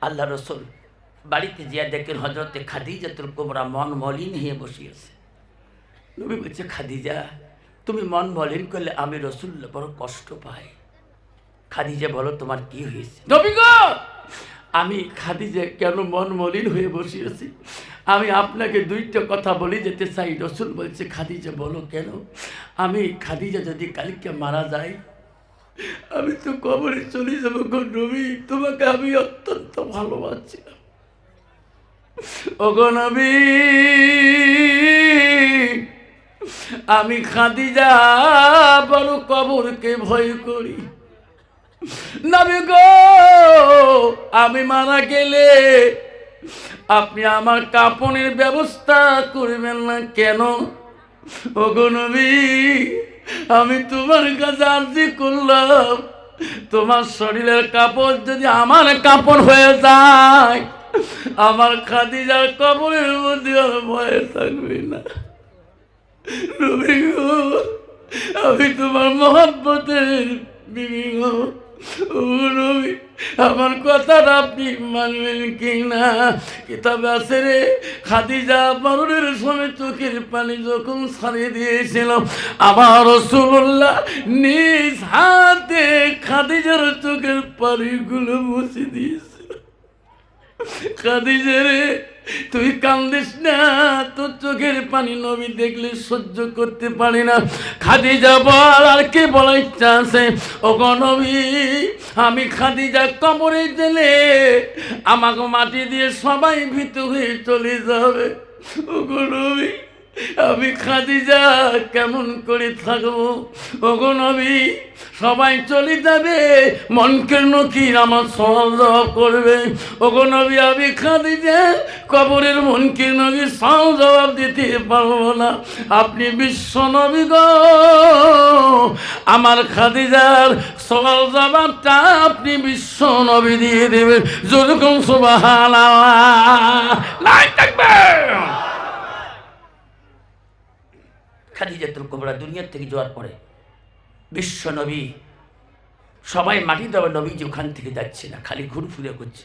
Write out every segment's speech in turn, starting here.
আল্লাহ রসুল বাড়িতে জিয়া দেখেন হজরতে খাদিজাতুল কুবরা মন মলিন হয়ে বসিয়েছে। নবী বলছে, খাদিজা তুমি মন মলিন করলে আমি রসুল্লাহ বড় কষ্ট পাই। খাদিজা বলো তোমার কি হয়েছে? নবী গো, আমি খাদিজা কেন মন মলিন হয়ে বসিয়েছি আমি আপনাকে দুইটা কথা বলে যেতে চাই। রসুল বলছে, খাদিজা বলো কেন? আমি খাদিজা যদি কালকে মারা যায় আমি তো কবরে চলে যাবো গো নবী, তোমাকে আমি অত্যন্ত ভালোবাসছিলাম। ওগো নবী, আমি খাদিজা বড় কবরকে ভয় করি। নবী গো, আমি মারা গেলে আপনি আমার কাপনের ব্যবস্থা করবেন না কেন? ওগো নবী, আমি তোমার কাছে আরজি করলাম, তোমার শরীরের কাপড় যদি আমার কাপড় হয়ে যায় আমার খাদিজার কবরের মধ্যে আর ভয় থাকবে না। নবী গো, আমি তোমার মহব্বতের বিবি গো। ও নবী, আমার কথাটা আপনি মানবেন কি না? কিতাবে আছে রে, খাদিজা মরণের সময় চোখের পানি যখন ছাড়িয়ে দিয়েছিল আমার রাসূলুল্লাহ নিজ হাতে খাদিজার চোখের পানিগুলো মুছে দিয়েছিল। খাদিজা রে, তুই কান্দিস না, তোর চোখের পানি নবী দেখলে সহ্য করতে পারি না। খাদিজা বল, আর কে বলার ইচ্ছা আছে? ওগো নবী, আমি খাদিজা কবরে গেলে আমাকে মাটি দিয়ে সবাই ভীত হয়ে চলে যাবে। ওগো নবী, আমি খাদিজা কেমন করে থাকবো? ওগো নবী, সবাই চলে যাবে, মনকের নকির আমার সওয়াল জবাব করবে। ওগো নবী, আমি খাদিজা কবরের মনকের নকির সওয়াল জবাব দিতে পারবো না। আপনি বিশ্ব নবী গো, আমার খাদিজার সওয়াল জবাবটা আপনি বিশ্ব নবী দিয়ে দেবেন। যেরকম সুবহানাল্লাহ, নাই থাকবে। খাদিজাতুল কুবরা দুনিয়ার থেকে যাওয়ার পরে বিশ্ব নবী সবাই মাটি দেওয়া নবী যে ওখান থেকে যাচ্ছে না, খালি ঘুরে করছে,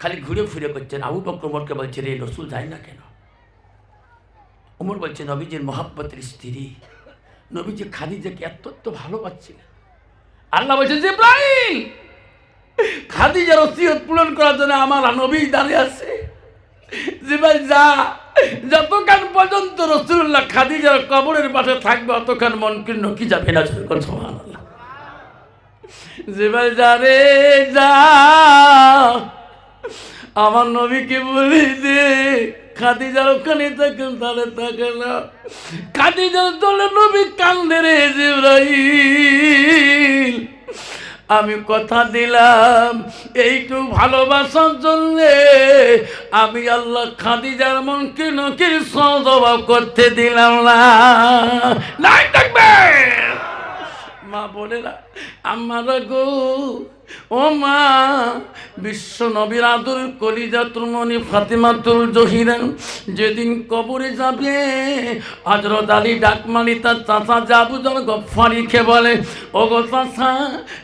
খালি ঘুরে ফিরে করছেন। আবু বকর ওমরকে বলছে, রে রসুল যায় না কেন? ওমর বলছে, নবীজির মহব্বতের স্ত্রী, নবীজি খাদিজাকে এত ভালোবাসছিলেন। আল্লাহ বলছে, জিবরাইল, খাদিজার ওসিয়ত পূরণ করার জন্য আমার নবী দাঁড়িয়ে আছে। জিবরাইল যা, যতক্ষণ পর্যন্ত রাসূলুল্লাহ খাদিজার কবরের পাশে থাকবে অতক্ষণ মনকে নকি যাবে না। সুবহানাল্লাহ। জিবরাইল যা রে যা, আমার নবীকে বলে দে খাদিজার ওখানে থাকেন, তাহলে থাকে না। খাদিজার দলে নবী কান্দে রে জিবরাইল, আমি কথা দিলাম এইটু ভালোবাসার জন্যে আমি আল্লাহ খাদিজার মনকে নকির সজবাব করতে দিলাম না। নাই থাকবে মা বোনেরা, আমারা গো, ও মা, বিশ্ব নবীর আদর কলিজাতুল মনি ফাতিমাতুল জহিরা যেদিন কবরে যাবে, হযরত আলী ডাকমানি তার চাচা আবু যর গফফারিকে বলে, ও গো চাচা,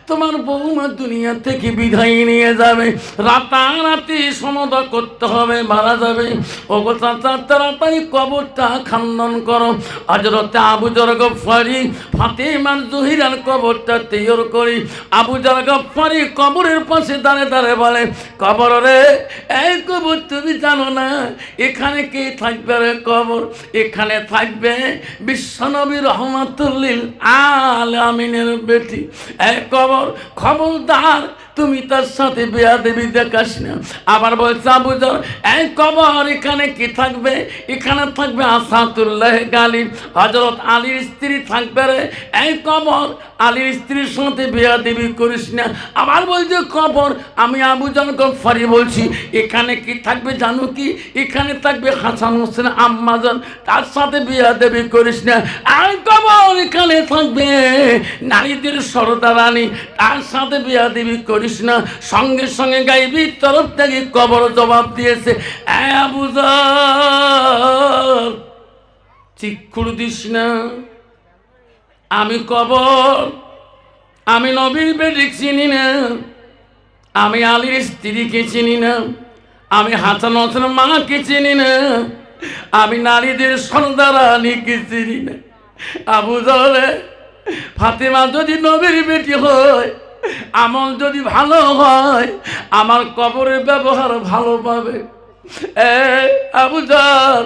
তোমার বৌমা দুনিয়া থেকে বিদায় নিয়ে যাবে, রাতারাতি সমাধা করতে হবে, মারা যাবে। ও গো চাচা, তাড়াতাড়ি কবরটা খনন করো। হযরত আবু যর গফফারি ফাতিমার জহিরার কবরটা তৈরি করি। আবু যর গফফারি কবরের পাশে দাঁড়ে দাঁড়ে বলে, কবর রে, এই কবর তুমি জানো না এখানে কে থাকবে রে? কবর এখানে থাকবে বিশ্বনবী রহমাতুল লিল আলামিনের বেটি। এই কবর, খবরদার তুমি তার সাথে বেয়াদবি দেখাস না। আবার বলছে আবু যর, এই কবর এখানে কি থাকবে? এখানে থাকবে আসাদুল্লাহ গালিব, হযরত আলীর স্ত্রী থাকবে রে। এই কবর, আলীর স্ত্রীর সাথে বেয়াদবি করিস না। আবার বলছে কবর, আমি আবু যর গফফারি বলছি, এখানে কি থাকবে জানো কি? এখানে থাকবে হাসান হোসেন আম্মাজান, তার সাথে বেয়াদবি করিস না। আর কবর এখানে থাকবে নারীদের সরদারানী, তার সাথে বেয়াদবি করিস না। সঙ্গে সঙ্গে গাইবির তরফ থেকে কবর জবাব দিয়েছে, আবু যর, চিক্ষুর দিস না, আমি কবর, আমি নবীর বেটি চিনি না, আমি আলীর স্ত্রীকে চিনি না, আমি হাসান হোসেনের মাকে চিনি না, আমি নারীদের সন্তারানীকে চিনি না। আবু জাহেল ফাতেমা যদি নবীর বেটি হয়, আমল যদি ভালো হয়, আমার কবরের ব্যবহার ভালো পাবে। আবু জাহেল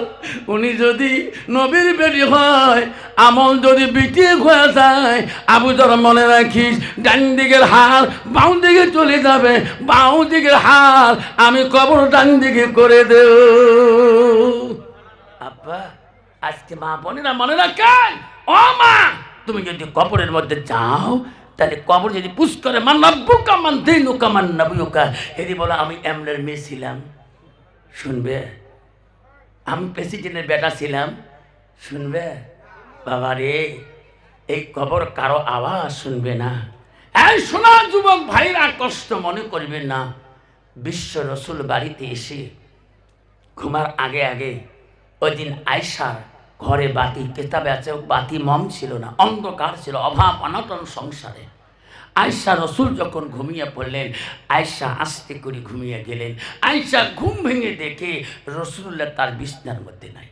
উনি যদি নবীর বেটি হয়, আমল যদি বিটি হয়ে যায়, আবু জাহেল মনে রাখিস, ডান দিকের হার বাম দিকে চলে যাবে, বাম দিকের হার আমি কবর ডান দিকে করে দেব। আব্বা আজকে মা বোনেরা মনে রাখেন, ও মা তুমি যদি কবরের মধ্যে যাও, তাহলে কবর যদি পুষ করে মান নব্বুকা মান দিনুকা মান নবিয়ুকা, হেরি বলো আমি এমনের মেয়ে ছিলাম, শুনবে? আমি প্রেসিডেন্টের বেটা ছিলাম, শুনবে? বাবা রে, এই কবর কারো আওয়াজ শুনবে না। এই শোনা যুবক ভাইরা, কষ্ট মনে করবে না। বিশ্ব রসুল বাড়িতে এসে ঘুমার আগে আগে ওই দিন আয়েশার ঘরে বাতি, কেতাবে আছে বাতি মম ছিল না, অন্ধকার ছিল, অভাব অনটন সংসারে। আয়েশা রসুল যখন ঘুমিয়ে পড়লেন, আয়েশা আস্তে করে ঘুমিয়ে গেলেন। আয়েশা ঘুম ভেঙে দেখে রসুল্লাহ তার বিছনার মধ্যে নাই।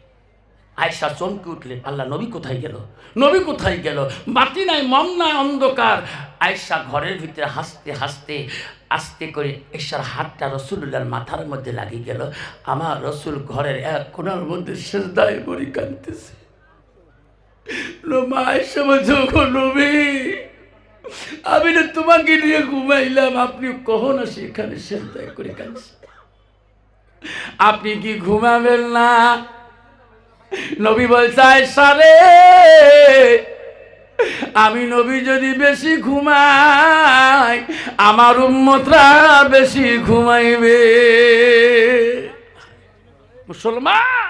আয়েশা চমকে উঠলেন, আল্লাহ নবী কোথায় গেল, নবী কোথায় গেল? বাতি নাই, মম নাই, অন্ধকার। আয়েশা ঘরের ভিতরে হাসতে হাসতে আস্তে করে এসার হাতটা রসুল্লাহর মাথার মধ্যে লাগিয়ে গেল। আমার রসুল ঘরের এক কোণার মধ্যে সেজদায় পড়ে কাঁদতেছে। আয়েশা বলছে, নবী আমি না তোমাকে নিয়ে ঘুমাইলাম, আপনি কখন আসি এখানে সেজদায় করে কাঁদছে, আপনি কি ঘুমাবেন না? নবী বলছে, আয়েশা রে, আমি নবী যদি বেশি ঘুমাই, আমার উম্মতরা বেশি ঘুমাইবে। মুসলমান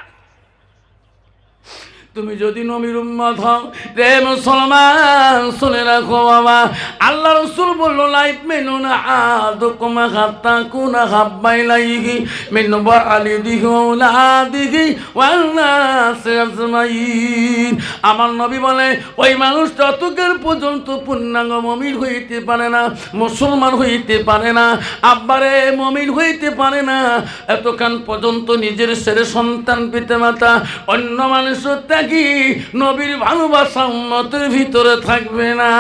তুমি যদি নবীর উম্মত হও রে মুসলমান, শুনে রাখো বাবা, আল্লাহ রাসূল বলল লাইফ মেনুনা আদুকুম হাত্তা কুনা হাব্বাইলাইহি মিন ওয়ালিদিহি ওয়ালাদিহি ওয়ান নাস আজমাইন। আমার নবী বলে ওই মানুষ ততক্ষণ পর্যন্ত পূর্ণাঙ্গ মুমিন হইতে পারে না, মুসলমান হইতে পারে না, আব্বারে মুমিন হইতে পারে না, এতক্ষণ পর্যন্ত নিজের ছেলে সন্তান পিতামাতা অন্য মানুষের কি নবীর ভালোবাসা উম্মতের ভিতরে থাকবে না।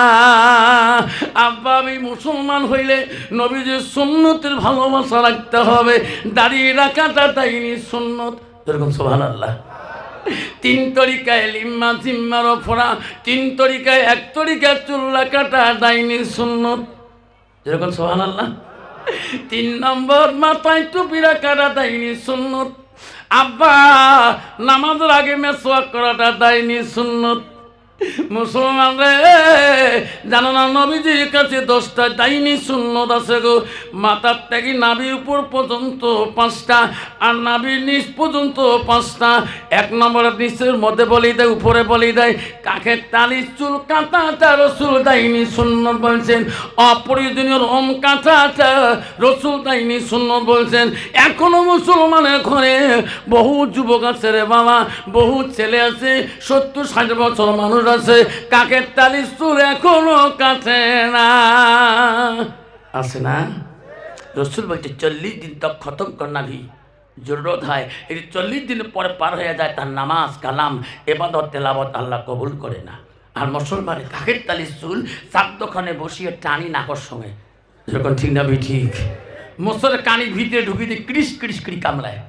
আব্বা আমি মুসলমান হইলে নবীর সুন্নতের ভালোবাসা রাখতে হবে। দাঁড়িয়ে রাখাটা তাইনি সুন্নত, এরকম সুবহানাল্লাহ। তিন তরিকায় লিম্মা জিম্মার ফোড়া, তিন তরিকায় এক তরিকায় চুল রাখাটা দাইনি সুন্নত, যেরকম সুবহানাল্লাহ। 3 নম্বর মাথায় টুপি রাখাটা দাইনি সুন্নত। আব্বা নামাজের আগে মেসওয়াক করাটা দাইনি সুন্নত। মুসলমান রে জানো না, নবীজির কাছে 10টা দাইনি সুন্নত আছে গো। মাথার থেকে নাভির উপর পর্যন্ত 5টা, আর নাভির নিচ পর্যন্ত 5টা। 1 নম্বরের নিচের মধ্যে বলি দেয়, উপরে বলি দেয়, কাকের তালি চুল কাঁটাটা রসুল দাইনি সুন্নত বলছেন। অপ্রয়োজনীয় রোম কাঁটাটা রসুল দাইনি সুন্নত বলছেন। এখনো মুসলমানের ঘরে বহু যুবক আছে রে বাবা, বহু ছেলে আছে, 70-60 বছর মানুষ আছে, কাকের তালি চুল এখনো কাটে না, আছে না? রসুল বলছে 40 দিন তক খতম করনাভি জরুরত হয়। এই 40 দিন পরে পার হয়ে যায়, তার নামাজ কালাম ইবাদত তেলাওয়াত আল্লাহ কবুল করে না। আর মুসলমানের কাকের তালি চুল চাকদোখানে বসিয়ে টানি নাকর সঙ্গে, যেরকম ঠিক না ঠিক? মোসরের কানির ভিতরে ঢুকিয়ে দিয়ে ক্রিস ক্রিস করি কামড়ায়,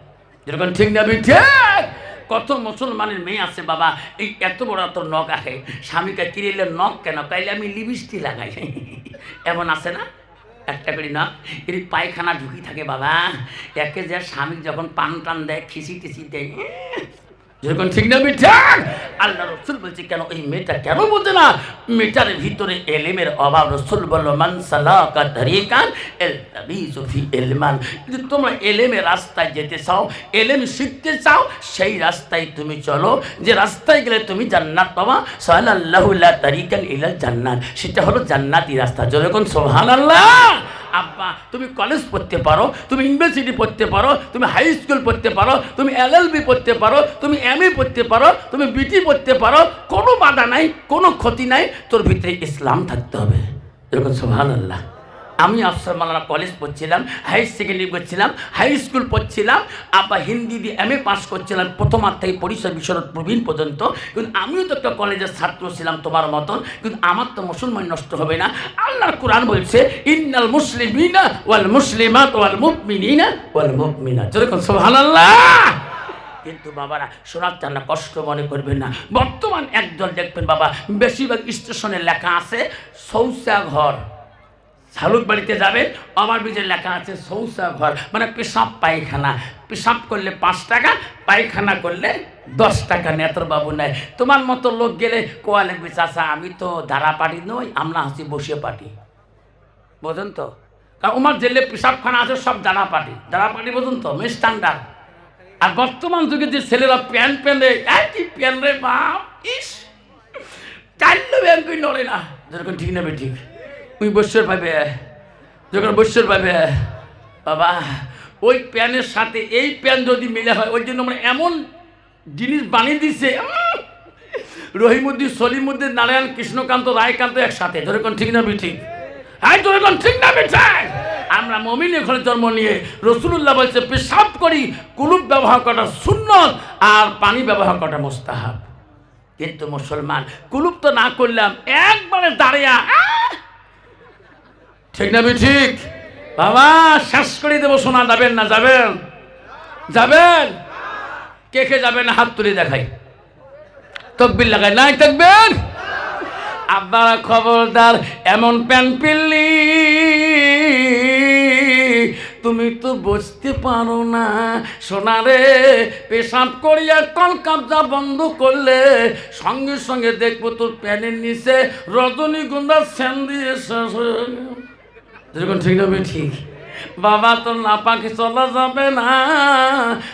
যেরকম ঠিক না ঠিক? কত মুসলমানের মেয়ে আছে বাবা, এই এত বড় এত নখ আঁকে, স্বামীকে কিরিলে নখ কেন, তাইলে আমি লিপস্টিক লাগাই, এমন আছে না? একটা করি না, এর পায়খানা ঢুকি থাকে বাবা, একে যে স্বামী যখন পান টান দেয়, খিচি টিচি দেয়, যেরকম ঠিক না ঠিক? আল্লাহ রসুল বলছে কেন এই মেয়েটা কেন বোঝে না? মেয়েটার ভিতরে এলেমের অভাব। রসুল বলল মান সালাকা তারিকান ইলতামিসু ফি ইলমান, যদি তোমরা এলেমের রাস্তায় যেতে চাও, এলেম শিখতে চাও, সেই রাস্তায় তুমি চলো, যে রাস্তায় গেলে তুমি জান্নাত পাবা। সাল্লাল্লাহু লা তারিকান ইলাল জান্নাত, সেটা হলো জান্নাতি রাস্তা, যেরকম সুবহানাল্লাহ। আব্বা তুমি কলেজ পড়তে পারো, তুমি ইউনিভার্সিটি পড়তে পারো, তুমি হাই স্কুল পড়তে পারো, তুমি LLB পড়তে পারো, তুমি MA পড়তে পারো, তুমি BT পড়তে পারো, কোনো বাধা নাই, কোনো ক্ষতি নাই, তোর ভিতরে ইসলাম থাকতে হবে, এরকম সুবহানাল্লাহ। আমি আফসার মাওলানা কলেজ পড়ছিলাম, হাই সেকেন্ডারি পড়ছিলাম, হাই স্কুল পড়ছিলাম, আব্বা হিন্দি দিয়ে MA পাস করছিলাম প্রথমার থেকে পরিচয় বিশরৎ প্রবীণ পর্যন্ত। কিন্তু আমিও তো একটা কলেজের ছাত্র ছিলাম তোমার মতন, কিন্তু আমার তো মুসলমান নষ্ট হবে না। আল্লাহর কোরআন বলছে ইন্নাল মুসলিমিনা ওয়াল মুসলিমাত ওয়াল মুমিনিনা ওয়াল মুমিনাত, যেরকম সুবহানাল্লাহ। কিন্তু বাবারা শোনার জানা কষ্ট মনে করবেন না। বর্তমান একদল দেখবেন বাবা, বেশিরভাগ স্টেশনে লেখা আছে শৌচাঘর। শালুক বাড়িতে যাবে, আমার বীজের লেখা আছে শৌচাঘর, মানে পেশাব পায়খানা। পেশাব করলে 5 টাকা, পায়খানা করলে 10 টাকা। নেত্রবাবু নেয়। তোমার মতো লোক গেলে কোয়া লাগবে চাচা আমি তো ধারা পাটি নই, আমরা হাসি বসে পাটি, বোঝেন তো? কারণ আমার জেলে পেশাবখানা আছে সব দাঁড়া পাটি বোঝেন তো, স্ট্যান্ডার্ড। আর বর্তমান যুগে যে ছেলেরা প্যান্ট প্যান্টে একই প্যান্ট রে বাপ, ইস চাইলে ব্যাংকই নড়ে না, যেরকম ঠিক নেবে ঠিক। ওই বৎসর পাবে, যখন বৎসর পাবে বাবা, ওই প্যানের সাথে এই প্যান যদি মিলে হয়, ওই জন্য আমরা এমন জিনিস বানিয়ে দিচ্ছে, রহিমুদ্দিন, সলিমুদ্দিন, নারায়ণ, কৃষ্ণকান্ত, রায়কান্ত একসাথে, যেরকম ঠিক না ঠিক। হ্যাঁ যেরকম ঠিক না বেঠাই। আমরা মুমিন ঘরে জন্ম নিয়ে রাসূলুল্লাহ বলছে পেশাব করি, কুলুপ ব্যবহার করা সুন্নত আর পানি ব্যবহার করা মুস্তাহাব। কিন্তু মুসলমান কুলুপ তো না করলাম, একবারে দাঁড়িয়ে, ঠিক না ঠিক বাবা? শেষ করে দেবো, শোনা যাবেন না? যাবেন? যাবেন? কে কে যাবেন হাত তুলে দেখাই, তকবির লাগাই, নাই থাকবেন? আপনারা খবরদার, এমন প্যান্ট পিনলি তুমি তো বুঝতে পারো না সোনারে। পেশাব করিয়া কল কাবজা বন্ধ করলে সঙ্গে সঙ্গে দেখবো তোর প্যানের নিচে রজনীগন্ধা সেন দিয়ে শেষ হয়ে গেল। যেরকম ঠিক না ঠিক বাবা? তোর নাপাকে চলা যাবে না।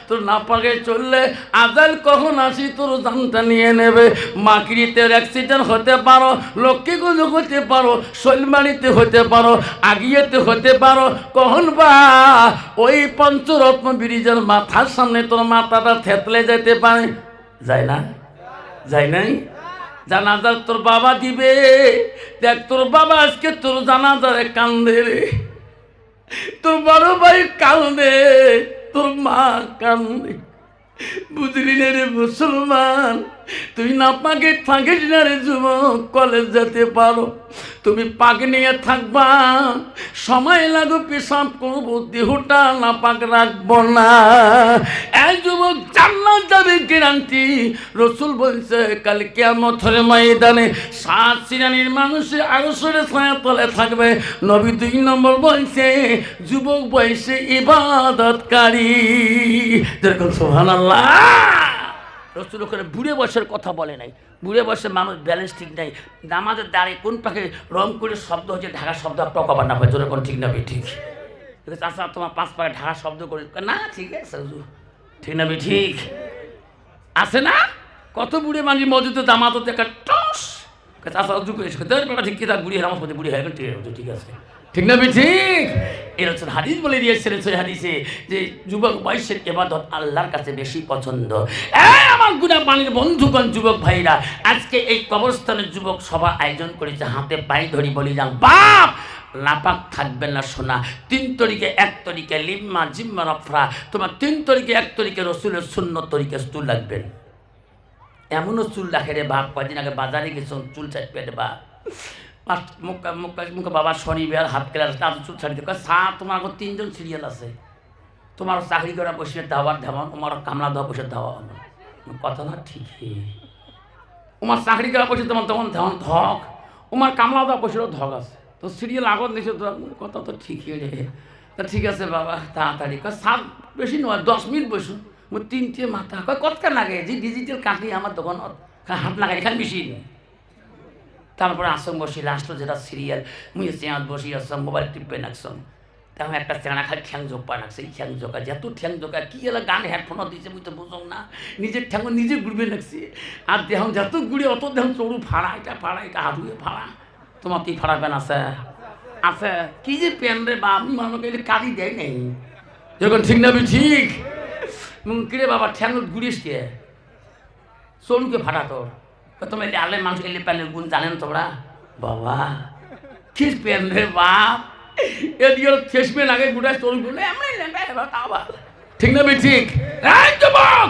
তোর নাপাকে চললে আজাল কখন আসি তোর জানটা নিয়ে নেবে। মাকড়িতে অ্যাক্সিডেন্ট হতে পারো, লক্ষ্মীগঞ্জ হতে পারো, শৈলমারিতে হতে পারো, আগিয়েতে হতে পারো। কখন বা ওই পঞ্চরত্ন ব্রিজের মাথার সামনে তোর মাথাটা থেতলে যেতে পারে। যায় না? যায় নাই? জানাজার তোর বাবা দিবে, দেখ তোর বাবা আজকে তোর জানাজারে কান্দে রে, তোর বড় ভাই কান্দে, তোর মা কান্দে, বুঝলি না রে মুসলমান? তুই না পাকে থাকিস না রে যুবক, কলেজ যেতে পারো, তুমি পাক নিয়ে থাকবা, সময় লাগো পেশাব করবো, দেহটা না পাক রাখবো না। এই যুবক জান্নাত যাবে গ্যারান্টি। রসুল বলছে কাল কিয়ামতের ময়দানে 7 শ্রেণীর মানুষের আরশের ছায়া তলে থাকবে। নবী 2 নম্বর বলছে যুবক বয়সে ইবাদতকারী, যেরকম সুবহানাল্লাহ। রসুল ওখানে বুড়ে বয়সের কথা বলে নাই। বুড়ে বয়সের মানুষ ব্যালেন্স ঠিক নাই, নামাজের দাঁড়িয়ে কোন পাখে রংপুরের শব্দ হচ্ছে ঢাকা শব্দ টকাবার না পায়, যেরকম ঠিক না ঠিক। চাষা তোমার 5 পাকে ঢাকা শব্দ করে না, ঠিক আছে ঠিক না ঠিক আছে না? কত বুড়ে মানুষ মজুতে দামাতো দেখা টস চাষা উজু করে ঠিক কি, তার বুড়ি আমার মধ্যে বুড়ি হয়ে গেল, ঠিক আছে ঠিক না ঠিক? এর হচ্ছে হাদিস বলে দিয়েছিলেন সেই হাদিসে যে যুবক বয়সের ইবাদত আল্লাহর কাছে বেশি পছন্দ। আমার গুণা পানির বন্ধুগণ, যুবক ভাইরা, আজকে এই কবরস্থানের যুবক সভা আয়োজন করেছে, হাতে পায়ে ধরি বলি যান বাপ নাপাক থাকবেন না সোনা। 3 তরিকে 1 তরিকে লিম্মা জিম্মা রফরা, তোমার 3 তরিকে 1 তরিকে রসুলের সুন্নত তরিকে চুল লাগবেন। এমনও চুল রাখে রে বাপ, কদিন আগে বাজারে গেছ চুল চাট পেটে বাপ, মুখে বাবা শনিবার হাত কেলার তার চুল ছাড়িতে তোমার আগর 3 জন সিরিয়াল আছে, তোমার চাকরি করা বসে দাওয়ার ধামান, তোমার কামলা দেওয়া বসে দেওয়া কথা না ঠিকই। তোমার চাকরি করা বসে তোমার তখন ধান ধক, তোমার কামলা দেওয়া বসেও ধক আছে, তো সিরিয়াল আগর নিচে কথা তো ঠিকই রে। তা ঠিক আছে বাবা তাড়াতাড়ি সাত বেশি নয় 10 মিনিট বসুন, 3টে মাথা কতক্ষণ লাগে যে ডিজিটাল কাটি আমার দোকান হাত লাগাই এখানে বেশি। তারপরে আসম বসি লাস্ট যেটা সিরিয়াল মুই চেয়ার বসি আসম মোবাইল টিপে নাকছম, তেমন একটা চেনা খালি ঠ্যাং জোপা নাকছে, এই ঠ্যাং জোকা যেত ঠ্যাং জোকা কি এলা গান হেডফোনও দিয়েছে মুই তো বুঝম না, নিজের ঠ্যাং নিজে ঘুরবে লাগছে। আর দেহম যত ঘুরে অত দেহম চড়ু ফাড়া, এটা হাতুয়ে ফাড়া, তোমার কি ফাড়া প্যান আছে আছে কি যে প্যান রে বা আমি মানুষকে এলে কাঁদি দেয় নেই, যখন ঠিক না ঠিক কিরে বাবা ঠ্যাং ঘুরিস কে চড়ুকে ফাটা তোর, তোমার এলে আলে মানুষ এলে প্যানের গুণ জানেন তোমরা বাবা কি প্যান রে বাপ, এদিকে ফেসবেন আগে গুটায় চলগুলো এমনি আবার ঠিক না ভাই ঠিক? যুবক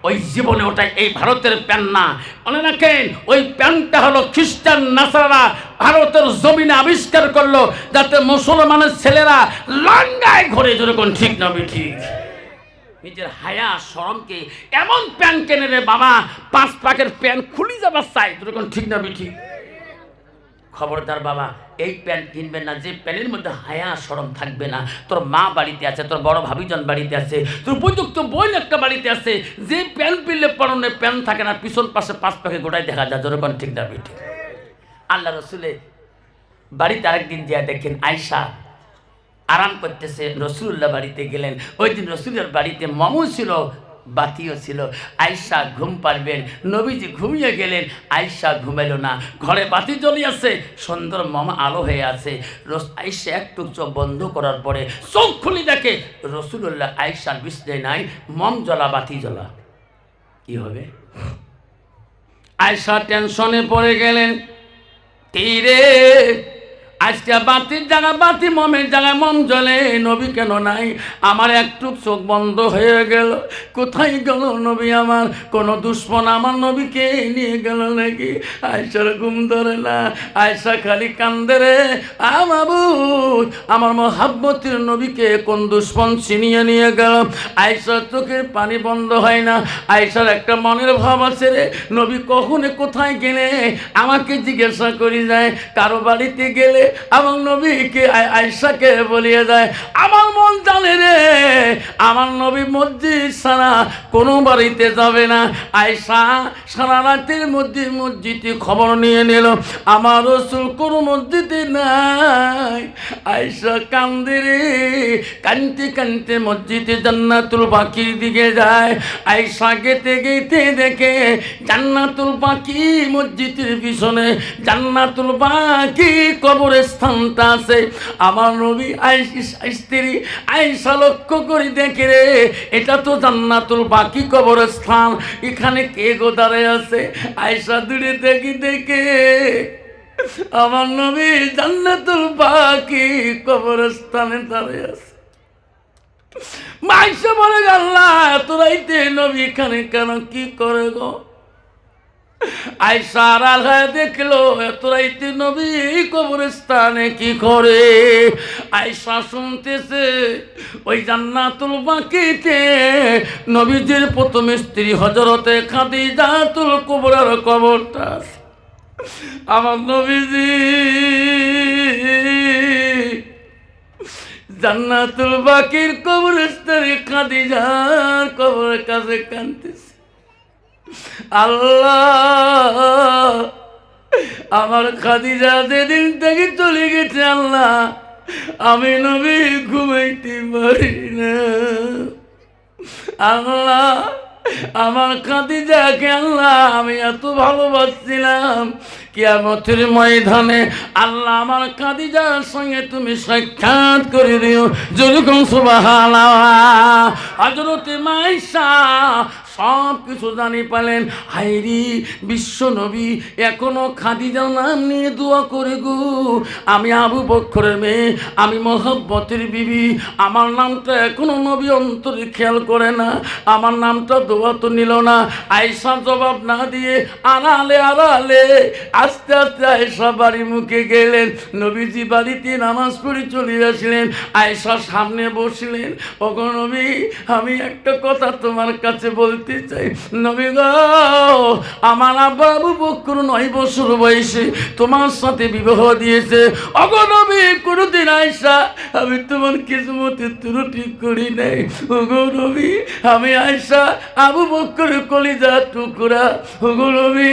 ওই জীবনে ওটাই এই ভারতের প্যান না, মনে রাখেন ওই প্যানটা হলো খ্রিস্টান নাসারা ভারতের জমিনে আবিষ্কার করলো যাতে মুসলমানের ছেলেরা লাঙ্গায় ঘরে যেরকম ঠিক না ভাই ঠিক? নিজের হায়া শরমকে এমন প্যান কেনে রে বাবা, 5 পাকের প্যান খুলি যাবার চাই যেরকম ঠিক না ভাই ঠিক? খবরদার বাবা, এই প্যান্ট কিনবেন না যে প্যান্টের মধ্যে হায়া শরম থাকবে না। তোর মা বাড়িতে আছে, তোর বড় ভাবিজন বাড়িতে আছে, তোর উপযুক্ত বোন একটা বাড়িতে আছে, যে প্যান্ট পিনলে পরনে প্যান্ট থাকে না, পিছন পাশে 5 পাকে গোটায় দেখা যায় যেরকম ঠিক না বেটি? আল্লাহ রসুলের বাড়িতে আরেকদিন যা দেখেন আয়সা আরাম করতেছে, রসুল্লাহ বাড়িতে গেলেন। ওই দিন রসুলের বাড়িতে মামু ছিল, বাতিও ছিল। আয়সা ঘুম পারবেন, নবীজি ঘুমিয়ে গেলেন, আয়সা ঘুমাইল না। ঘরে বাতি জ্বলিয়াছে, সুন্দর মামা আলো হয়ে আছে। আয়সা একটু চোখ বন্ধ করার পরে চোখ খুলি দেখে রসুল্লাহ আয়সার বিছানায় নাই, মম জ্বলা বাতি জ্বলা। কি হবে? আয়সা টেনশনে পড়ে গেলেন, তীরে আজকে বাতির জায়গা বাতি, মমের জায়গায় মম জ্বলে, নবী কেন নাই? আমার একটু চোখ বন্ধ হয়ে গেল, কোথায় গেল নবী আমার? কোনো দুশ্মন আমার নবীকে নিয়ে গেল নাকি? আয়সার ঘুম ধরে না, আয়সা খালি কান্দে রে, মাবুদ আমার মহাব্বতের নবীকে কোন দুশ্মন ছিনিয়ে নিয়ে গেল? আয়সার চোখের পানি বন্ধ হয় না। আয়সার একটা মনের ভাব আছে রে, নবী কখনো কোথায় গেলে আমাকে জিজ্ঞাসা করি যায়, কারো বাড়িতে গেলে আমার নবীকে আয়সাকে বলিয়ে যায়, আমার মন জানে রে আমার নবী মসজিদ ছাড়া কোনো বাড়িতে যাবে না। আয়সা সারা রাতের মধ্যে মসজিদে খবর নিয়ে নিল, আমার রাসূল কোনো মসজিদে নাই। আয়সা কান্দে রে, কানতে কানতে মসজিদে জান্নাতুল বাকির দিকে যায়। আয়সা গেতে গেতে দেখে জান্নাতুল বাকি মসজিদের পিছনে জান্নাতুল বাকি কবরের স্থানটা আছে। আমার নবী স্ত্রী আয়সা লক্ষ্য করে দেখে রে, এটা তো জান্নাতুল বাকি কবরের স্থান, এখানে কে গো দাঁড়ায় আছে? আয়সা দূরে দেখি দেখে আমার নবী জান্নাতুল বাকি কবরস্থানে দাঁড়ায় আছে। আয়সা বলে, আল্লাহ এত রাইতে নবী এখানে কেন, কি করে গো? আয়সা আড়াল হয়ে দেখলো এত রাইতে নবী কবরস্থানে কি করে। আয়সা শুনতেছে ওই জান্নাতুল বাকিতে নবীজির প্রথম স্ত্রী হযরতে খাদিজাতুল কুবরার কবরটা আছে। আমার নবীজি জান্নাতুল বাকির কবরস্থানে খাদিজার কবরের কাছে কাঁদতেছে, আল্লাহ আমার খাদিজা যেদিন থেকে চলে গেছে, আল্লাহ আমি নবী ঘুমাইতে পারি না। আল্লাহ আমার খাদিজাকে আল্লাহ আমি এত ভালোবাসছিলাম, কিয়ামতের ময়দানে আল্লাহ আমার খাদিজার সঙ্গে তুমি সাক্ষাৎ করে দিও। যেরকম সুবহানাল্লাহ। হযরতে আয়েশা সব কিছু জানি পেলেন। হাইরি বিশ্ব নবী এখনো খাদিজার নাম নিয়ে দোয়া করে গো, আমি আবু বকরের মেয়ে, আমি মহব্বতের বিবি, আমার নামটা এখনো নবী অন্তরে খেয়াল করে না, আমার নামটা দোয়া তো নিল না। আয়েশা জবাব না দিয়ে আড়ালে আড়ালে আস্তে আস্তে আয়েশা বাড়ি মুখে গেলেন। নবীজি বাড়িতে নামাজ পড়ে চলে আসলেন, আয়েশা সামনে বসলেন। ওগো নবী আমি একটা কথা তোমার কাছে বলতে চাই। নবী গো, আমার আব্বা আবু বকর 9 বছর বয়সে তোমার সাথে বিবাহ দিয়েছে। ওগো নবী কোনদিন আয়েশা আমি তোমার কিসমতে ত্রুটি করি নাই। ওগো নবী আমি আয়েশা আবু বকরের কলিজা টুকরা। ওগো নবী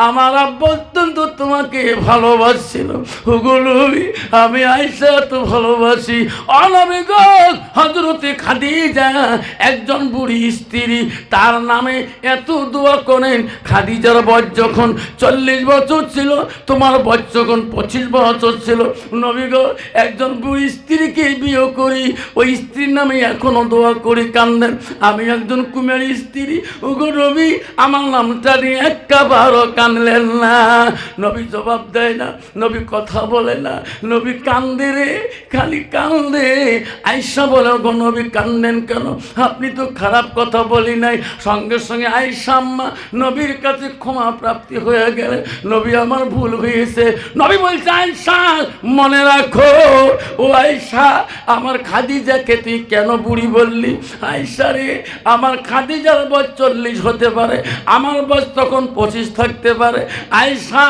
আমার আব্বা অত্যন্ত তোমাকে ভালোবাসছিল। ওগো নবী আমি আয়েশা তো ভালোবাসি। ও নবী গো, হযরতে খাদিজা একজন বুড়ি স্ত্রী, তার নামে এত দোয়া করেন। খাদিজার বয়স যখন 40 বছর ছিল, তোমার বয়স যখন 25 বছর ছিল। নবী গো একজন বুড়ি স্ত্রীকে বিয়ে করি, ওই স্ত্রীর নামে এখনো দোয়া করি, কান্দেন। আমি একজন কুমারী স্ত্রী। ওগো নবী আমার নামটা নিয়ে একবারও কানলেন না। নবী জবাব দেয় না, নবী কথা বলে না, নবী কান্দে রে, খালি কান্দে। আয়েশা বলে, গো নবী কান্দেন কেন? আপনি তো খারাপ কথা বলি নাই। সঙ্গে সঙ্গে আয়েশা আম্মা নবীর কাছে ক্ষমা প্রাপ্তি হয়ে গেলে, নবী আমার ভুল হয়েছে। নবী বলছে, আয়েশা মনে রাখো, ও আয়েশা আমার খাদিজাকে তুই কেন বুড়ি বললি? আয়েশা রে, আমার খাদিজার বয়স 40 হতে পারে, আমার বয়স তখন 25 থাকতে পারে। আয়েশা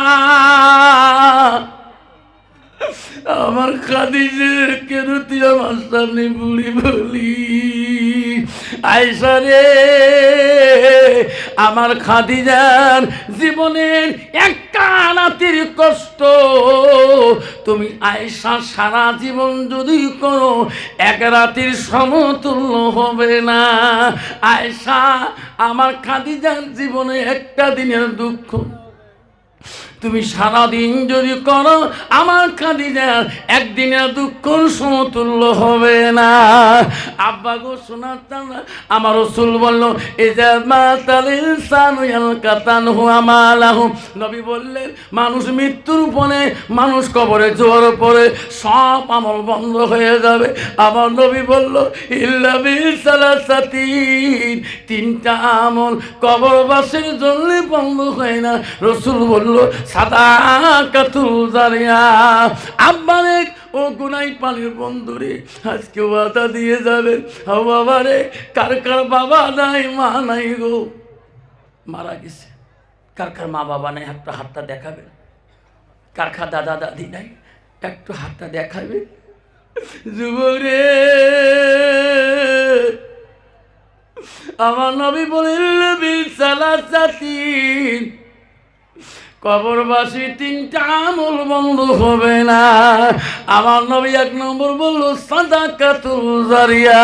আমার খাদিজার কেন তুই আমার সামনে বুড়ি বলি? আয়েশা রে, আমার খাদিজার জীবনের একটা রাতের কষ্ট তুমি আয়েশা সারা জীবন যদি করো, এক রাতের সমতুল্য হবে না। আয়েশা আমার খাদিজার জীবনে একটা দিনের দুঃখ তুমি সারাদিন যদি করো, আমার খাদিজার একদিনের দুঃখর সমতুল্য হবে না। আব্বা গো শোনাতাম না, আমার রাসূল বলল, ইজা মাতাল ইনসানু ইয়ালকাতানহু আমালাহু। নবী বললেন, মানুষ মৃত্যুর পরে, মানুষ কবরে যাওয়ার পরে সব আমল বন্ধ হয়ে যাবে। আমার নবী বলল, ইল্লা বিসালাসাতিন, 3টা আমল কবরবাসীর জন্য বন্ধ হয় না। রাসূল বলল, সাদাকাতুল জারিয়া। আব্বারে ও গুনাই পানির বন্ধুরে, আজকে ওয়াদা দিয়ে যাবেন, ও বাবারে, কার কার বাবা নাই মা নাই গো, মারা গেছে, কার কার মা বাবা নাই একটা হাতটা দেখাবেন, কার কার দাদা দাদি নাই একটু হাতটা দেখাবে। যুবরে আমার নবী বলেন, বিসালাসাতিন, কবরবাসী 3টা আমল বন্ধ হবে না। আমার নবী 1 নম্বর বলল, সাদাকাতুল জারিয়া।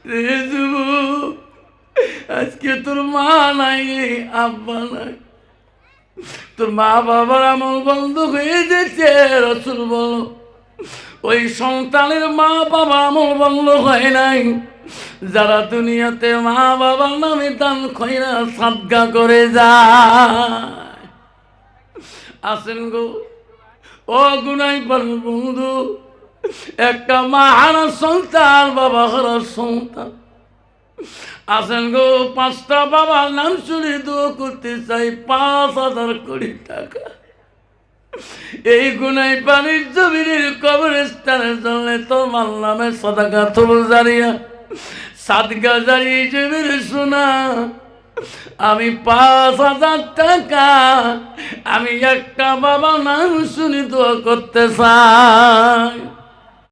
রে যুবক, আজকে তোর মা নাই, আব্বা নাই, তোর মা বাবার আমল বন্ধ হয়ে যেতে। রাসূল বলল, ওই সন্তানের মা বাবা আমল বন্ধ হয় নাই, যারা দুনিয়াতে মা বাবার নামে দান খয়রা সাদকা করে যায়। আসেন গো ও গুনাই বন্ধু, একটা মা হারা সন্তান, বাবা হারা সন্তান। আসেন গো, 5টা বাবার নাম শুনে দোয়া করতে চাই, 5,000 কোটি টাকা। এই গুনাই পানির জমিনের কবরস্থানের জন্য তোমার নামে সাদাকাতুল জারিয়া, সাদকা জারি জমির সোনা। আমি 5,000 টাকা আমি একটা বাবা নাম শুনি দোয়া করতে চাই।